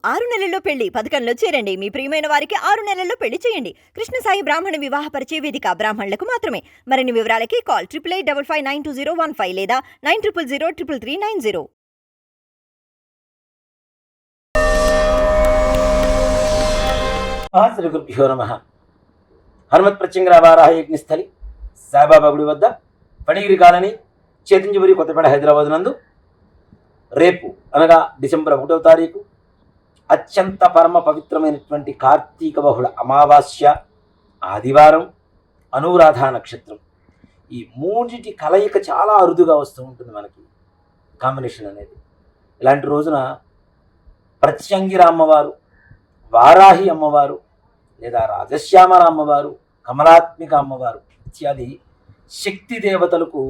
6 నెలల్లో పెళ్లి పథకంలో చేరండి. మీ ప్రియమైన వారికి 6 నెలల్లో పెళ్లి చేయండి. కృష్ణ సాయి బ్రాహ్మణ వివాహ పరిచయ వేదిక బ్రాహ్మణులకు మాత్రమే. మరిన్ని వివరాలకి కాల్ 8855592015 లేదా 9000333990. శ్రీ గురుభ్యో నమః. హనుమత్ ప్రత్యంగర వారాహ యజ్ఞస్థలి సాయిబాబా గుడి వద్ద ఫణిగిరి కాలనీ, చేతింజపురి, కొత్తపేట, హైదరాబాద్ నందు రేపు అనగా డిసెంబర్ 1వ తారీఖు అత్యంత పరమ పవిత్రమైనటువంటి కార్తీక బహుళ అమావాస్య ఆదివారం, అనురాధ నక్షత్రం. ఈ మూడిటి కలయిక చాలా అరుదుగా వస్తూ ఉంటుంది మనకి, కాంబినేషన్ అనేది. ఇలాంటి రోజున ప్రత్యంగిర అమ్మవారు, వారాహి అమ్మవారు, లేదా రాజశ్యామల అమ్మవారు, కమలాత్మిక అమ్మవారు ఇత్యాది శక్తి దేవతలకు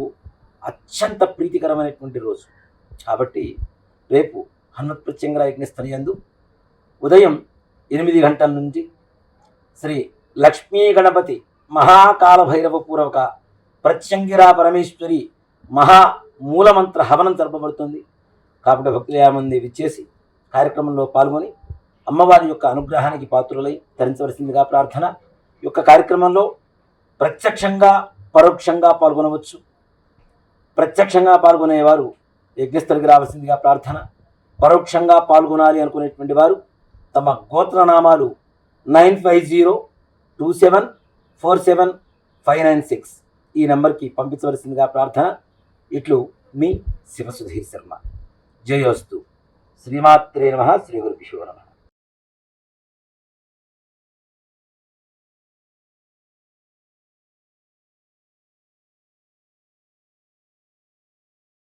అత్యంత ప్రీతికరమైనటువంటి రోజు. కాబట్టి రేపు హనుమత్ ప్రత్యంగర యజ్ఞస్థలి యందు ఉదయం 8 గంటల నుంచి శ్రీ లక్ష్మీ గణపతి మహాకాల భైరవ పూర్వక ప్రత్యంగిర పరమేశ్వరి మహామూలమంత్ర హవనం జరపబడుతుంది. కాబట్టి భక్తులు యామంది విచ్చేసి కార్యక్రమంలో పాల్గొని అమ్మవారి యొక్క అనుగ్రహానికి పాత్రులై తరించవలసిందిగా ప్రార్థన. ఈ యొక్క కార్యక్రమంలో ప్రత్యక్షంగా పరోక్షంగా పాల్గొనవచ్చు. ప్రత్యక్షంగా పాల్గొనేవారు యజ్ఞస్థలికి రావాల్సిందిగా ప్రార్థన. పరోక్షంగా పాల్గొనాలి అనుకునేటువంటి వారు తమ గోత్రనామాలు 9502747596 ఈ నెంబర్కి పంపించవలసిందిగా ప్రార్థన. ఇట్లు మీ శివసుధీర్ శర్మ. జయోస్తు. శ్రీమాత్రే నమః. శ్రీ గురుభ్యో నమః.